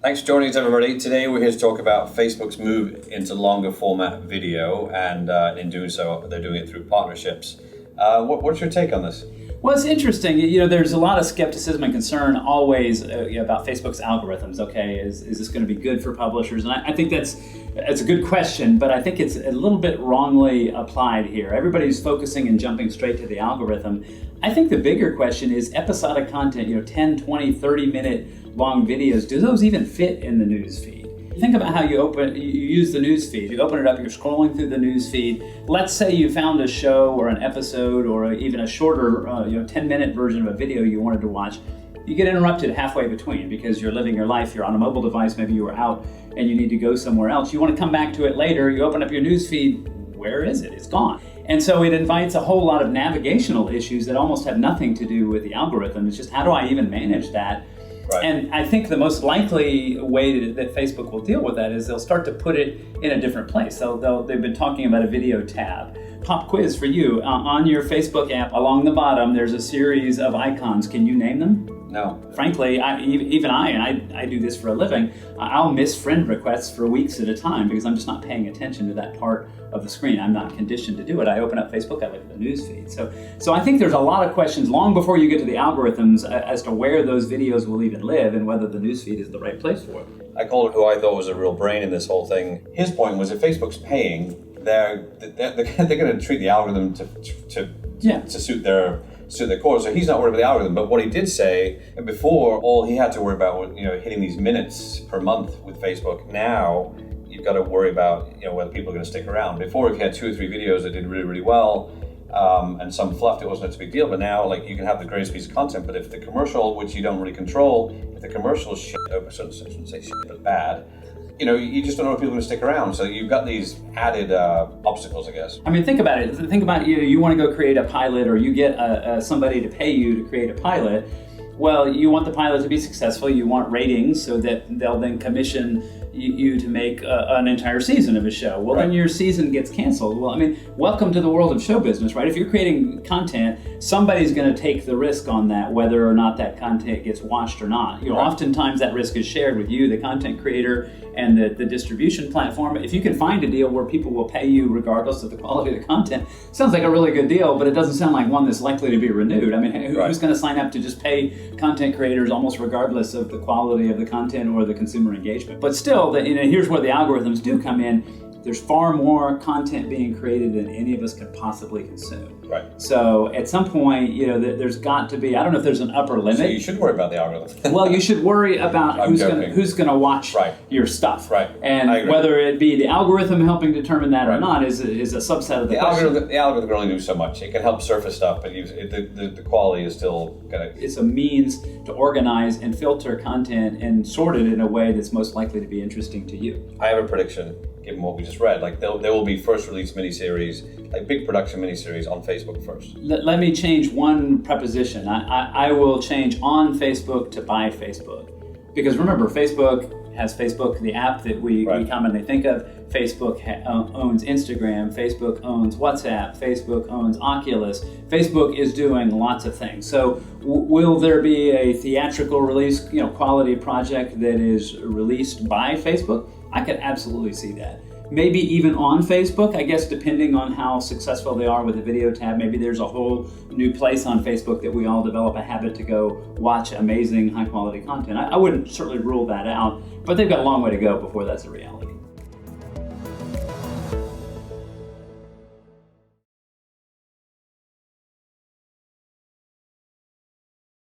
Thanks for joining us, everybody. Today we're here to talk about Facebook's move into longer format video, and in doing so, they're doing it through partnerships. What's your take on this? Well, it's interesting. There's a lot of skepticism and concern always about Facebook's algorithms. Okay, is this going to be good for publishers? And I think it's a good question, but I think it's a little bit wrongly applied here. Everybody's focusing and jumping straight to the algorithm. I think the bigger question is episodic content, 10, 20, 30-minute long videos. Do those even fit in the news feed? Think about how you use the news feed. You open it up, you're scrolling through the news feed. Let's say you found a show or an episode or even a shorter 10-minute version of a video you wanted to watch. You get interrupted halfway between because you're living your life, you're on a mobile device, maybe you were out and you need to go somewhere else. You want to come back to it later, you open up your news feed, where is it? It's gone. And so it invites a whole lot of navigational issues that almost have nothing to do with the algorithm. It's just, how do I even manage that? Right. And I think the most likely way that Facebook will deal with that is they'll start to put it in a different place. They've been talking about a video tab. Pop quiz for you. On your Facebook app, along the bottom, there's a series of icons. Can you name them? No. Frankly, I do this for a living, I'll miss friend requests for weeks at a time because I'm just not paying attention to that part of the screen. I'm not conditioned to do it. I open up Facebook, I look at the news feed. So I think there's a lot of questions long before you get to the algorithms as to where those videos will even live and whether the news feed is the right place for it. I called who I thought was a real brain in this whole thing. His point was if Facebook's paying, they're going to treat the algorithm to suit their cause. So he's not worried about the algorithm. But what he did say before, all he had to worry about was hitting these minutes per month with Facebook. Now you've got to worry about whether people are going to stick around. Before, if you had 2 or 3 videos that did really, really well and some fluffed, it wasn't such a big deal. But now, you can have the greatest piece of content, but if the commercial, which you don't really control, if the commercial is shit, I shouldn't say shit, but bad, you just don't know if people are going to stick around. So you've got these added obstacles, I guess. I mean, think about it. Think about you want to go create a pilot, or you get somebody to pay you to create a pilot. Well, you want the pilot to be successful. You want ratings so that they'll then commission you to make an entire season of a show. Well, Then your season gets canceled. Well, I mean, welcome to the world of show business, right? If you're creating content, somebody's going to take the risk on that, whether or not that content gets watched or not. Oftentimes that risk is shared with you, the content creator, and the distribution platform. If you can find a deal where people will pay you regardless of the quality of the content, sounds like a really good deal, but it doesn't sound like one that's likely to be renewed. I mean, who's going to sign up to just pay content creators almost regardless of the quality of the content or the consumer engagement? But still, here's where the algorithms do come in. There's far more content being created than any of us could possibly consume. Right. So at some point, there's got to be, I don't know if there's an upper limit. So you should worry about the algorithm. Well, you should worry about who's going to watch your stuff. Right. And whether it be the algorithm helping determine that or not is a subset of the question. The algorithm can only do so much. It can help surface stuff, but the quality is still kind of... It's a means to organize and filter content and sort it in a way that's most likely to be interesting to you. I have a prediction, given what we just read. There will be first release miniseries, big production miniseries on Facebook first. Let me change one preposition. I will change on Facebook to by Facebook. Because remember, Facebook has Facebook, the app that we commonly think of. Facebook owns Instagram. Facebook owns WhatsApp. Facebook owns Oculus. Facebook is doing lots of things. So will there be a theatrical release, quality project that is released by Facebook? I could absolutely see that. Maybe even on Facebook, I guess, depending on how successful they are with the video tab. Maybe there's a whole new place on Facebook that we all develop a habit to go watch amazing high quality content. I wouldn't certainly rule that out, but they've got a long way to go before that's a reality.